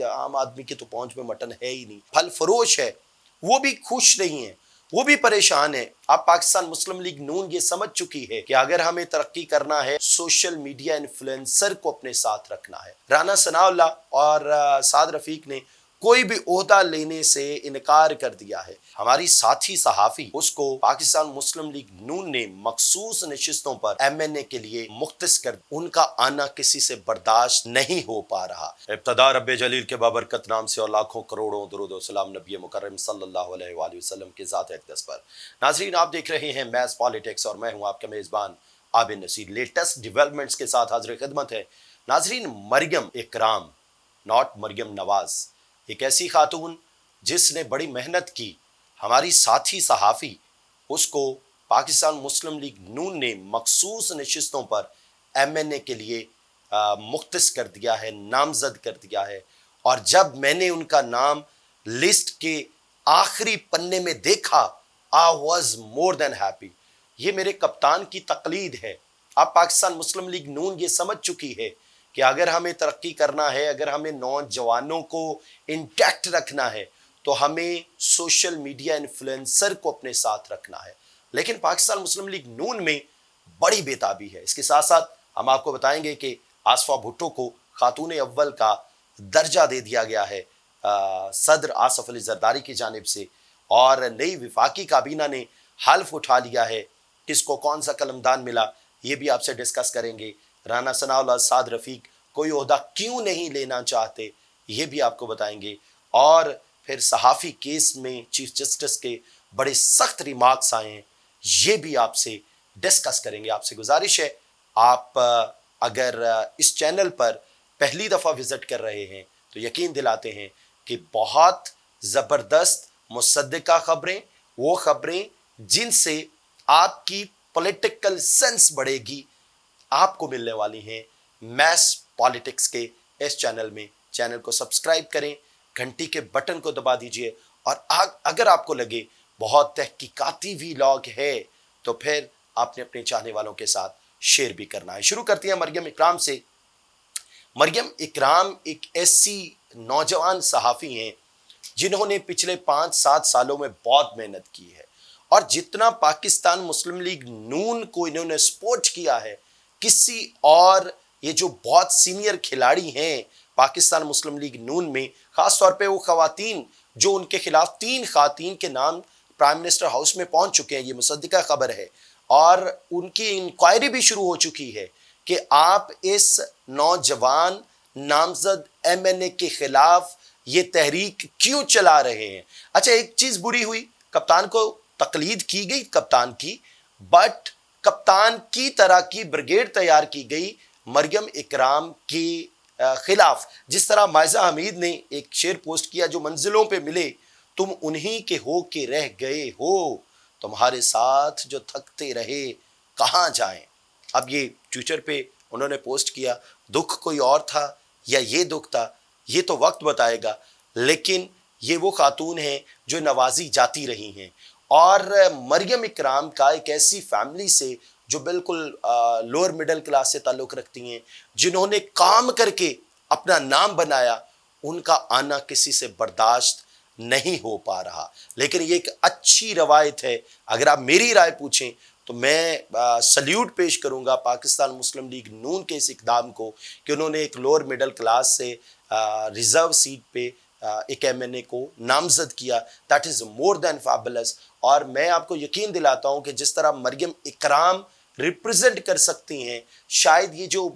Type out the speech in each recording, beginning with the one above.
عام آدمی کی تو پہنچ میں مٹن ہے ہی نہیں. پھل فروش ہے وہ بھی خوش نہیں ہیں, وہ بھی پریشان ہے. اب پاکستان مسلم لیگ نون یہ سمجھ چکی ہے کہ اگر ہمیں ترقی کرنا ہے سوشل میڈیا انفلوئنسر کو اپنے ساتھ رکھنا ہے. رانا ثناء اللہ اور سعد رفیق نے کوئی بھی عہدہ لینے سے انکار کر دیا ہے. ہماری ساتھی صحافی اس کو پاکستان مسلم لیگ نون نے مخصوص نشستوں پر ایم این اے کے لیے مختص کر ان کا آنا کسی سے برداشت نہیں ہو پا رہا. ابتدا رب جلیل کے بابرکت نام سے اور لاکھوں کروڑوں درود و سلام نبی مکرم صلی اللہ علیہ وآلہ وسلم کے ذات اقدس پر. ناظرین آپ دیکھ رہے ہیں میز پالیٹکس اور میں ہوں آپ کا میزبان عابد نصیر. لیٹسٹ ڈیولپمنٹس کے ساتھ حاضر خدمت ہے. ناظرین مریم اکرام ناٹ مریم نواز ایک ایسی خاتون جس نے بڑی محنت کی, ہماری ساتھی صحافی اس کو پاکستان مسلم لیگ نون نے مخصوص نشستوں پر ایم این اے کے لیے مختص کر دیا ہے, نامزد کر دیا ہے. اور جب میں نے ان کا نام لسٹ کے آخری پنے میں دیکھا I was more than happy. یہ میرے کپتان کی تقلید ہے. اب پاکستان مسلم لیگ نون یہ سمجھ چکی ہے کہ اگر ہمیں ترقی کرنا ہے, اگر ہمیں نوجوانوں کو انٹیکٹ رکھنا ہے تو ہمیں سوشل میڈیا انفلوئنسر کو اپنے ساتھ رکھنا ہے. لیکن پاکستان مسلم لیگ نون میں بڑی بےتابی ہے. اس کے ساتھ ساتھ ہم آپ کو بتائیں گے کہ آصفہ بھٹو کو خاتون اول کا درجہ دے دیا گیا ہے صدر آصف علی زرداری کی جانب سے, اور نئی وفاقی کابینہ نے حلف اٹھا لیا ہے. کس کو کون سا قلمدان ملا یہ بھی آپ سے ڈسکس کریں گے. رانا ثناء اللہ سعد رفیق کوئی عہدہ کیوں نہیں لینا چاہتے یہ بھی آپ کو بتائیں گے. اور پھر صحافی کیس میں چیف جسٹس کے بڑے سخت ریمارکس آئے ہیں یہ بھی آپ سے ڈسکس کریں گے. آپ سے گزارش ہے آپ اگر اس چینل پر پہلی دفعہ وزٹ کر رہے ہیں تو یقین دلاتے ہیں کہ بہت زبردست مصدقہ خبریں, وہ خبریں جن سے آپ کی پولیٹیکل سینس بڑھے گی, آپ کو ملنے والی ہیں میس پالیٹکس کے اس چینل میں. چینل کو سبسکرائب کریں, گھنٹی کے بٹن کو دبا دیجئے, اور اگر آپ کو لگے بہت تحقیقاتی ویلاگ ہے تو پھر آپ نے اپنے چاہنے والوں کے ساتھ شیئر بھی کرنا ہے. شروع کرتے ہیں مریم اکرام سے. مریم اکرام ایک ایسی نوجوان صحافی ہیں جنہوں نے پچھلے 5-7 سالوں میں بہت محنت کی ہے, اور جتنا پاکستان مسلم لیگ نون کو انہوں نے سپورٹ کیا ہے کسی اور یہ جو بہت سینئر کھلاڑی ہیں پاکستان مسلم لیگ نون میں, خاص طور پہ وہ خواتین جو ان کے خلاف 3 خواتین کے نام پرائم منسٹر ہاؤس میں پہنچ چکے ہیں, یہ مصدقہ خبر ہے, اور ان کی انکوائری بھی شروع ہو چکی ہے کہ آپ اس نوجوان نامزد ایم این اے کے خلاف یہ تحریک کیوں چلا رہے ہیں. اچھا ایک چیز بری ہوئی, کپتان کو تقلید کی گئی کپتان کی, بٹ کپتان کی طرح کی بریگیڈ تیار کی گئی مریم اکرام کے خلاف. جس طرح مائزہ حمید نے ایک شعر پوسٹ کیا, جو منزلوں پہ ملے تم انہی کے ہو کے رہ گئے ہو, تمہارے ساتھ جو تھکتے رہے کہاں جائیں. اب یہ ٹویٹر پہ انہوں نے پوسٹ کیا, دکھ کوئی اور تھا یا یہ دکھ تھا یہ تو وقت بتائے گا, لیکن یہ وہ خاتون ہیں جو نوازی جاتی رہی ہیں. اور مریم اکرام کا ایک ایسی فیملی سے جو بالکل لوور مڈل کلاس سے تعلق رکھتی ہیں, جنہوں نے کام کر کے اپنا نام بنایا, ان کا آنا کسی سے برداشت نہیں ہو پا رہا. لیکن یہ ایک اچھی روایت ہے. اگر آپ میری رائے پوچھیں تو میں سلیوٹ پیش کروں گا پاکستان مسلم لیگ نون کے اس اقدام کو کہ انہوں نے ایک لوور مڈل کلاس سے ریزرو سیٹ پہ ایک ایم این اے کو نامزد کیا. That is more than fabulous. اور میں آپ کو یقین دلاتا ہوں کہ جس طرح مریم اکرام ریپرزنٹ کر سکتی ہیں, شاید یہ جو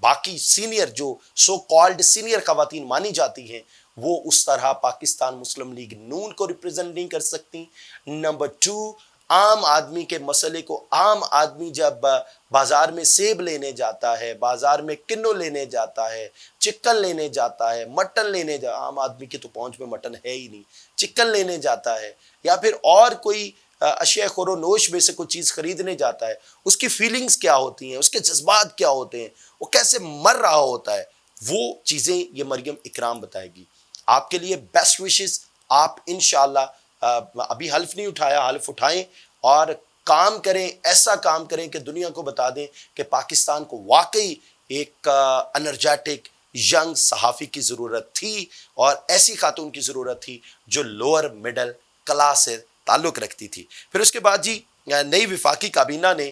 باقی سینئر جو سو کالڈ سینئر خواتین مانی جاتی ہیں وہ اس طرح پاکستان مسلم لیگ نون کو ریپرزنٹ نہیں کر سکتی. نمبر 2, عام آدمی کے مسئلے کو, عام آدمی جب بازار میں سیب لینے جاتا ہے, بازار میں کنو لینے جاتا ہے, چکن لینے جاتا ہے, مٹن لینے عام آدمی کی تو پہنچ میں مٹن ہے ہی نہیں, چکن لینے جاتا ہے یا پھر اور کوئی اشیاء خور و نوش میں سے کوئی چیز خریدنے جاتا ہے, اس کی فیلنگز کیا ہوتی ہیں, اس کے جذبات کیا ہوتے ہیں, وہ کیسے مر رہا ہوتا ہے, وہ چیزیں یہ مریم اکرام بتائے گی. آپ کے لیے بیسٹ وشز. آپ انشاءاللہ ابھی حلف نہیں اٹھایا, حلف اٹھائیں اور کام کریں, ایسا کام کریں کہ دنیا کو بتا دیں کہ پاکستان کو واقعی ایک انرجیٹک ینگ صحافی کی ضرورت تھی اور ایسی خاتون کی ضرورت تھی جو لوور مڈل کلاس سے تعلق رکھتی تھی۔ پھر اس کے بعد جی نئی وفاقی کابینہ نے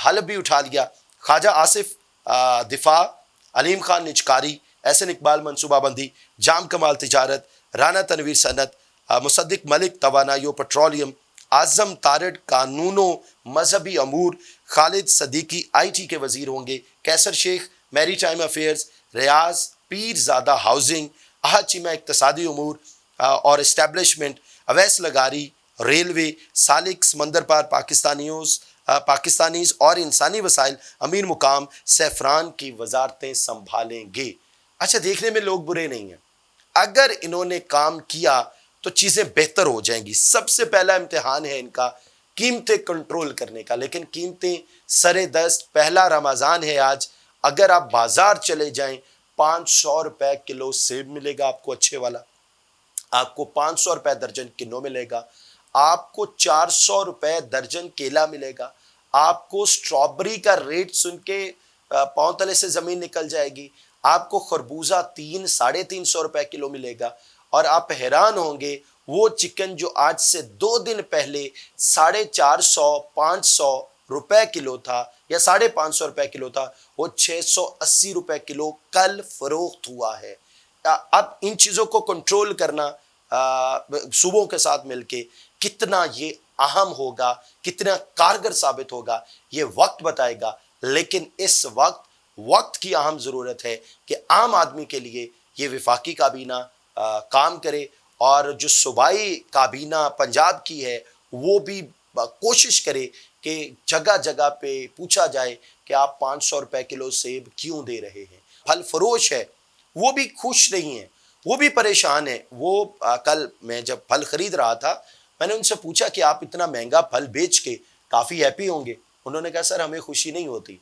حلف بھی اٹھا لیا۔ خواجہ آصف دفاع، علیم خان نجکاری، احسن اقبال منصوبہ بندی، جام کمال تجارت، رانا تنویر صنعت، مصدق ملک توانائی و پٹرولیم، اعظم تارڑ قانون و مذہبی امور، خالد صدیقی آئی ٹی کے وزیر ہوں گے، کیسر شیخ میری ٹائم افیئرز، ریاض پیر زادہ ہاؤسنگ، احد چیمہ اقتصادی امور اور اسٹیبلشمنٹ، اویس لغاری ریلوے، سالک سمندر پار پاکستانیز اور انسانی وسائل، امیر مقام سیفران کی وزارتیں سنبھالیں گے۔ اچھا، دیکھنے میں لوگ برے نہیں ہیں، اگر انہوں نے کام کیا تو چیزیں بہتر ہو جائیں گی۔ سب سے پہلا امتحان ہے ان کا قیمتیں کنٹرول کرنے کا، لیکن قیمتیں سرے دست، پہلا رمضان ہے آج، اگر آپ بازار چلے جائیں 500 روپے کلو سیب ملے گا آپ کو اچھے والا، آپ کو 500 روپے درجن کنو ملے گا، آپ کو 400 روپے درجن کیلا ملے گا، آپ کو سٹرابری کا ریٹ سن کے پاؤں تلے سے زمین نکل جائے گی، آپ کو خربوزہ 300-350 روپے کلو ملے گا، اور آپ حیران ہوں گے وہ چکن جو آج سے 2 دن پہلے 450-500 روپے کلو تھا یا 550 روپے کلو تھا، وہ 680 روپے کلو کل فروخت ہوا ہے۔ اب ان چیزوں کو کنٹرول کرنا صوبوں کے ساتھ مل کے کتنا یہ اہم ہوگا، کتنا کارگر ثابت ہوگا، یہ وقت بتائے گا، لیکن اس وقت کی اہم ضرورت ہے کہ عام آدمی کے لیے یہ وفاقی کابینہ کام کرے، اور جو صوبائی کابینہ پنجاب کی ہے وہ بھی کوشش کرے کہ جگہ جگہ پہ پوچھا جائے کہ آپ 500 روپے کلو سیب کیوں دے رہے ہیں۔ پھل فروش ہے وہ بھی خوش نہیں ہیں، وہ بھی پریشان ہیں۔ وہ کل میں جب پھل خرید رہا تھا، میں نے ان سے پوچھا کہ آپ اتنا مہنگا پھل بیچ کے کافی ہیپی ہوں گے؟ انہوں نے کہا سر ہمیں خوشی نہیں ہوتی،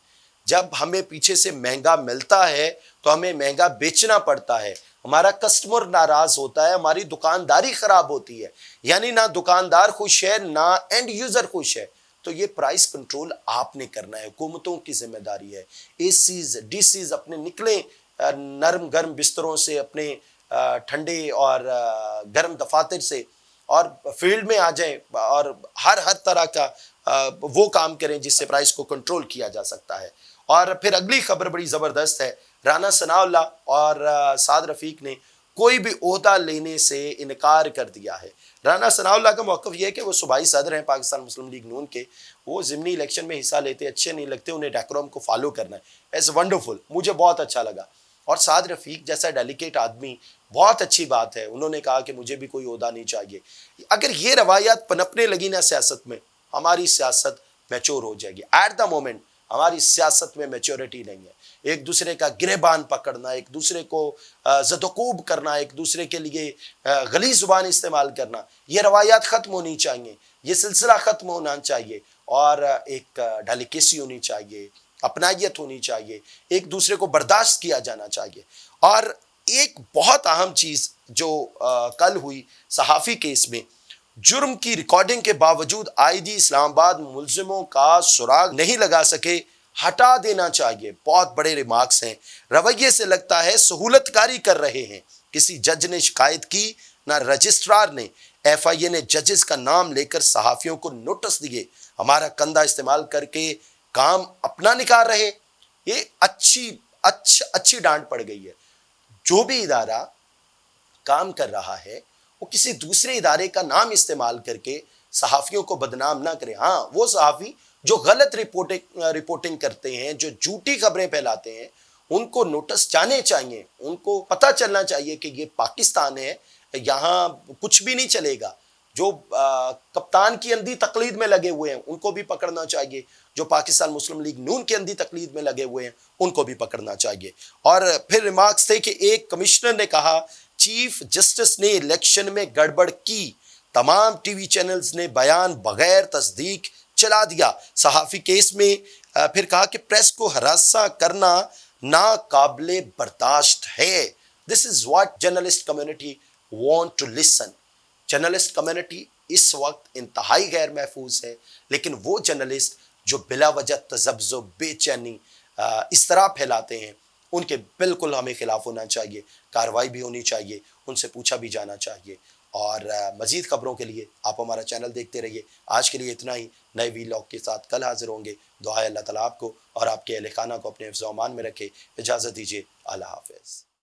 جب ہمیں پیچھے سے مہنگا ملتا ہے تو ہمیں مہنگا بیچنا پڑتا ہے، ہمارا کسٹمر ناراض ہوتا ہے، ہماری دکانداری خراب ہوتی ہے، یعنی نہ دکاندار خوش ہے نہ اینڈ یوزر خوش ہے۔ تو یہ پرائس کنٹرول آپ نے کرنا ہے، حکومتوں کی ذمہ داری ہے۔ اے سیز ڈی سیز اپنے نکلیں نرم گرم بستروں سے، اپنے ٹھنڈے اور گرم دفاتر سے، اور فیلڈ میں آ جائیں اور ہر طرح کا وہ کام کریں جس سے پرائس کو کنٹرول کیا جا سکتا ہے۔ اور پھر اگلی خبر بڑی زبردست ہے، رانا ثناء اللہ اور سعد رفیق نے کوئی بھی عہدہ لینے سے انکار کر دیا ہے۔ رانا ثناء اللہ کا موقف یہ ہے کہ وہ صوبائی صدر ہیں پاکستان مسلم لیگ نون کے، وہ ضمنی الیکشن میں حصہ لیتے اچھے نہیں لگتے، انہیں ڈیکورم کو فالو کرنا ہے۔ ایز ونڈرفل، مجھے بہت اچھا لگا۔ اور سعد رفیق جیسا ڈیلیکیٹ آدمی، بہت اچھی بات ہے، انہوں نے کہا کہ مجھے بھی کوئی عہدہ نہیں چاہیے۔ اگر یہ روایات پنپنے لگی نا سیاست میں، ہماری سیاست میچور ہو جائے گی۔ ایٹ دا مومنٹ ہماری سیاست میں میچورٹی نہیں ہے، ایک دوسرے کا گریبان پکڑنا، ایک دوسرے کو زدوکوب کرنا، ایک دوسرے کے لیے غلیظ زبان استعمال کرنا، یہ روایات ختم ہونی چاہیے، یہ سلسلہ ختم ہونا چاہیے، اور ایک ڈیلیکیسی ہونی چاہیے، اپنائیت ہونی چاہیے، ایک دوسرے کو برداشت کیا جانا چاہیے۔ اور ایک بہت اہم چیز جو کل ہوئی صحافی کیس میں، جرم کی ریکارڈنگ کے باوجود آئی جی اسلام آباد ملزموں کا سراغ نہیں لگا سکے، ہٹا دینا چاہیے۔ بہت بڑے ریمارکس ہیں، رویے سے لگتا ہے سہولت کاری کر رہے ہیں۔ کسی جج نے شکایت کی، نہ رجسٹرار نے۔ ایف آئی اے نے ججز کا نام لے کر صحافیوں کو نوٹس دیے، ہمارا کندھا استعمال کر کے کام اپنا نکال رہے۔ یہ اچھی ڈانٹ پڑ گئی ہے۔ جو بھی ادارہ کام کر رہا ہے وہ کسی دوسرے ادارے کا نام استعمال کر کے صحافیوں کو بدنام نہ کرے۔ ہاں، وہ صحافی جو غلط رپورٹنگ کرتے ہیں، جو جھوٹی خبریں پھیلاتے ہیں، ان کو نوٹس جانے چاہیے، ان کو پتہ چلنا چاہیے کہ یہ پاکستان ہے، یہاں کچھ بھی نہیں چلے گا۔ جو کپتان کی اندھی تقلید میں لگے ہوئے ہیں ان کو بھی پکڑنا چاہیے، جو پاکستان مسلم لیگ نون کی اندھی تقلید میں لگے ہوئے ہیں ان کو بھی پکڑنا چاہیے۔ اور پھر ریمارکس تھے کہ ایک کمشنر نے کہا چیف جسٹس نے الیکشن میں گڑبڑ کی، تمام ٹی وی چینلز نے بیان بغیر تصدیق چلا دیا۔ صحافی کیس میں پھر کہا کہ پریس کو ہراساں کرنا ناقابل برداشت ہے۔ This is what journalist community want to listen. Journalist community اس وقت انتہائی غیر محفوظ ہے، لیکن وہ جرنلسٹ جو بلا وجہ تذبذب، بے چینی، اس طرح پھیلاتے ہیں، ان کے بالکل ہمیں خلاف ہونا چاہیے، کارروائی بھی ہونی چاہیے، ان سے پوچھا بھی جانا چاہیے۔ اور مزید خبروں کے لیے آپ ہمارا چینل دیکھتے رہیے۔ آج کے لیے اتنا ہی، نئے ویلاگ کے ساتھ کل حاضر ہوں گے۔ دعا ہے اللہ تعالیٰ آپ کو اور آپ کے اہل خانہ کو اپنے حفظ و امان میں رکھے۔ اجازت دیجیے، اللہ حافظ۔